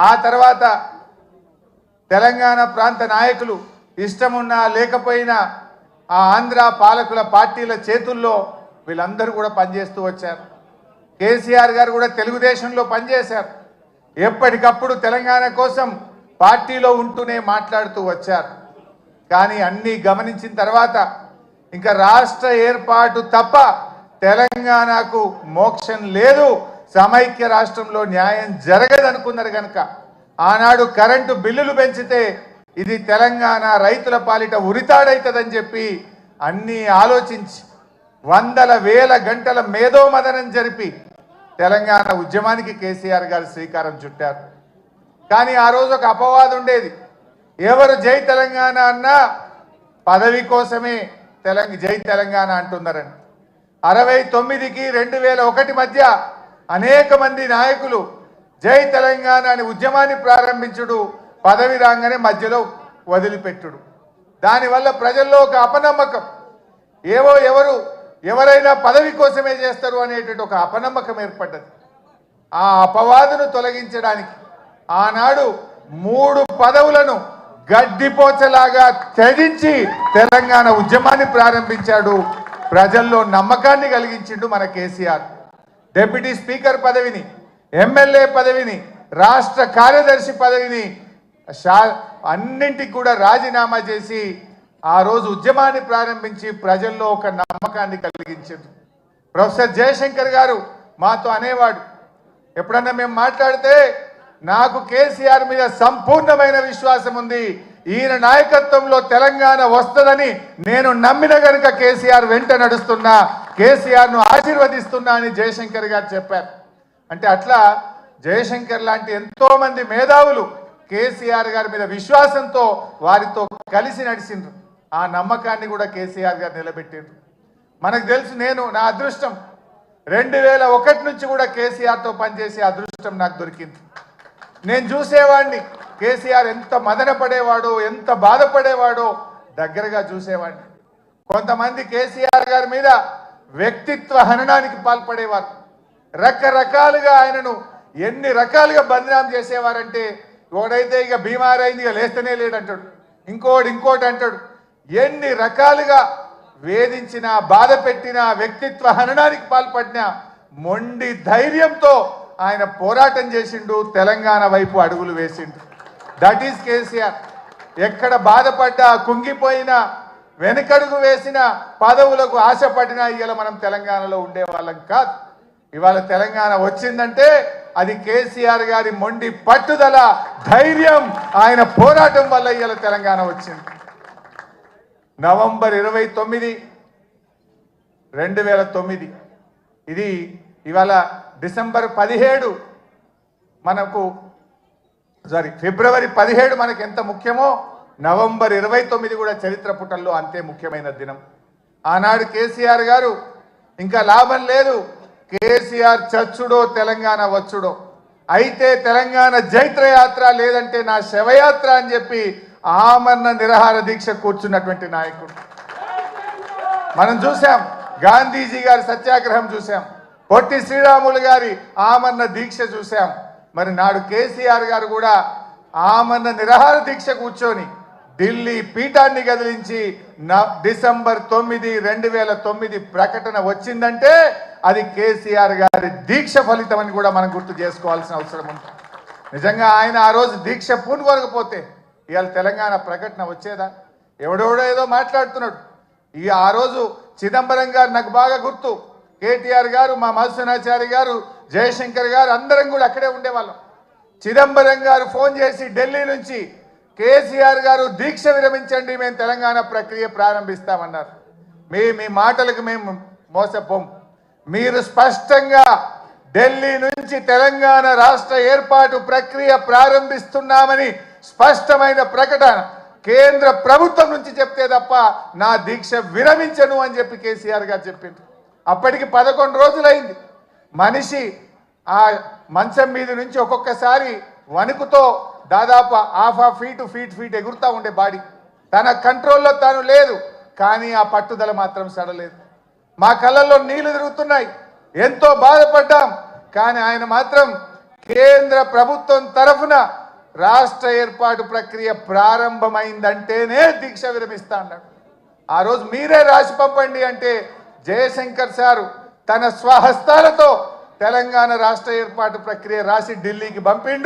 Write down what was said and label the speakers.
Speaker 1: ఆ తర్వాత తెలంగాణ ప్రాంత నాయకులు ఇష్టమున్నా లేకపోయినా ఆ ఆంధ్ర పాలకుల పార్టీల చేతుల్లో వీళ్ళందరూ కూడా పనిచేస్తూ వచ్చారు. కేసీఆర్ గారు కూడా తెలుగుదేశంలో పనిచేశారు. ఎప్పటికప్పుడు తెలంగాణ కోసం పార్టీలో ఉంటూనే మాట్లాడుతూ వచ్చారు. కానీ అన్నీ గమనించిన తర్వాత ఇంకా రాష్ట్ర ఏర్పాటు తప్ప తెలంగాణకు మోక్షం లేదు, సమైక్య రాష్ట్రంలో న్యాయం జరగదనుకున్నారు కనుక ఆనాడు కరెంటు బిల్లులు పెంచితే ఇది తెలంగాణ రైతుల పాలిట ఉరితాడైతదని చెప్పి అన్నీ ఆలోచించి వందల వేల గంటల మేధోమదనం జరిపి తెలంగాణ ఉద్యమానికి కేసీఆర్ గారు శ్రీకారం చుట్టారు. కానీ ఆ రోజు ఒక అపవాదం ఉండేది. ఎవరు జై తెలంగాణ అన్నా పదవి కోసమే జై తెలంగాణ అంటున్నారని. 69కి 2001 మధ్య అనేక మంది నాయకులు జై తెలంగాణ అని ఉద్యమాన్ని ప్రారంభించుడు, పదవి రాగానే మధ్యలో వదిలిపెట్టుడు. దానివల్ల ప్రజల్లో ఒక అపనమ్మకం, ఎవరైనా పదవి కోసమే చేస్తారు అనేటువంటి ఒక అపనమ్మకం ఏర్పడ్డది. ఆ అపవాదును తొలగించడానికి ఆనాడు 3 పదవులను గడ్డిపోచలాగా త్యజించి తెలంగాణ ఉద్యమాన్ని ప్రారంభించాడు. ప్రజల్లో నమ్మకాన్ని కలిగించిండు మన కేసీఆర్. డిప్యూటీ స్పీకర్ పదవిని, ఎమ్మెల్యే పదవిని, రాష్ట్ర కార్యదర్శి పదవిని అన్నింటికి కూడా రాజీనామా చేసి ఆ రోజు ఉద్యమాన్ని ప్రారంభించి ప్రజల్లో ఒక నమ్మకాన్ని కలిగించారు. ప్రొఫెసర్ జయశంకర్ గారు మాతో అనేవాడు, ఎప్పుడన్నా మేము మాట్లాడితే నాకు కేసీఆర్ మీద సంపూర్ణమైన విశ్వాసం ఉంది, ఈయన నాయకత్వంలో తెలంగాణ వస్తుందని నేను నమ్మిన గనుక కేసీఆర్ వెంట నడుస్తున్నా, కేసీఆర్ను ఆశీర్వదిస్తున్నా అని జయశంకర్ గారు చెప్పారు. అంటే అట్లా జయశంకర్ లాంటి ఎంతో మంది మేధావులు కేసీఆర్ గారి మీద విశ్వాసంతో వారితో కలిసి నడిచిండ్రు. ఆ నమ్మకాన్ని కూడా కేసీఆర్ గారు నిలబెట్టిండ్రు. మనకు తెలుసు, నా అదృష్టం 2001 నుంచి కూడా కేసీఆర్తో పనిచేసే అదృష్టం నాకు దొరికింది. నేను చూసేవాడిని కేసీఆర్ ఎంత మదన పడేవాడో, ఎంత బాధపడేవాడో దగ్గరగా చూసేవాడిని. కొంతమంది కేసీఆర్ గారి మీద వ్యక్తిత్వ హననానికి పాల్పడేవారు. రకరకాలుగా ఆయనను ఎన్ని రకాలుగా బదనాం చేసేవారంటే, ఒకడైతే ఇక బీమారైంది ఇక లేస్తేనే లేడంటాడు, ఇంకోటి అంటాడు. ఎన్ని రకాలుగా వేధించినా, బాధ పెట్టినా, వ్యక్తిత్వ హననానికి పాల్పడినా మొండి ధైర్యంతో ఆయన పోరాటం చేసిండు, తెలంగాణ వైపు అడుగులు వేసిండు. That is KCR. ఎక్కడ బాధపడ్డా, కుంగిపోయినా, వెనుకడుగు వేసిన, పదవులకు ఆశపడినా ఇవాళ మనం తెలంగాణలో ఉండేవాళ్ళం కాదు. ఇవాళ తెలంగాణ వచ్చిందంటే అది కేసీఆర్ గారి మొండి పట్టుదల, ధైర్యం, ఆయన పోరాటం వల్ల ఇవాళ తెలంగాణ వచ్చింది. నవంబర్ 29, 2009 ఇది ఇవాళ డిసెంబర్ 17 ఫిబ్రవరి 17 మనకు ఎంత ముఖ్యమో నవంబర్ 29 కూడా చరిత్ర పుటల్లో అంతే ముఖ్యమైన దినం. ఆనాడు కేసీఆర్ గారు ఇంకా లాభం లేదు, కేసీఆర్ చచ్చుడో తెలంగాణ వచ్చుడో, అయితే తెలంగాణ జైత్రయాత్ర లేదంటే నా శవయాత్ర అని చెప్పి ఆమరణ నిరాహార దీక్ష కూర్చున్నటువంటి నాయకుడు మనం చూసాం. గాంధీజీ గారి సత్యాగ్రహం చూసాం, పొట్టి శ్రీరాములు గారి ఆమరణ దీక్ష చూసాం. మరి నాడు కేసీఆర్ గారు కూడా ఆమరణ నిరాహార దీక్ష కూర్చొని ఢిల్లీ పీఠాన్ని కదిలించి డిసెంబర్ 9, 2009 ప్రకటన వచ్చిందంటే అది కేసీఆర్ గారి దీక్ష ఫలితం అని కూడా మనం గుర్తు చేసుకోవాల్సిన అవసరం ఉంది. నిజంగా ఆయన ఆ రోజు దీక్ష పూనుకోకపోతే ఇవాళ తెలంగాణ ప్రకటన వచ్చేదా? ఎవడెవడో ఏదో మాట్లాడుతున్నాడు. ఆ రోజు చిదంబరం గారు నాకు బాగా గుర్తు, కేటీఆర్ గారు, మా మధుసూనాచారి గారు, జయశంకర్ గారు అందరం కూడా అక్కడే ఉండేవాళ్ళం. చిదంబరం గారు ఫోన్ చేసి ఢిల్లీ నుంచి, కేసీఆర్ గారు దీక్ష విరమించండి, మేము తెలంగాణ ప్రక్రియ ప్రారంభిస్తామన్నారు. మీ మాటలకు మేము మోసపోం, మీరు స్పష్టంగా ఢిల్లీ నుంచి తెలంగాణ రాష్ట్ర ఏర్పాటు ప్రక్రియ ప్రారంభిస్తున్నామని స్పష్టమైన ప్రకటన కేంద్ర ప్రభుత్వం నుంచి చెప్తే తప్ప నా దీక్ష విరమించను అని చెప్పి కేసీఆర్ గారు చెప్పింది. అప్పటికి 11 రోజులైంది. మనిషి ఆ మంచం మీద నుంచి ఒక్కొక్కసారి వణుకుతో దాదాపు ½ ఫీట్ ఎగురుతూ ఉండే బాడీ, తన కంట్రోల్లో తాను లేదు. కానీ ఆ పట్టుదల మాత్రం సడలేదు. మా కళ్ళల్లో నీళ్లు తిరుగుతున్నాయి, ఎంతో బాధపడ్డాం. కానీ ఆయన మాత్రం కేంద్ర ప్రభుత్వం తరఫున రాష్ట్ర ఏర్పాటు ప్రక్రియ ప్రారంభమైందంటేనే దీక్ష విరమిస్తా అన్నాడు. ఆ రోజు మీరే రాసి పంపండి అంటే జయశంకర్ సారు తన స్వహస్తాలతో తెలంగాణ రాష్ట్ర ఏర్పాటు ప్రక్రియ రాసి ఢిల్లీకి పంపిండు.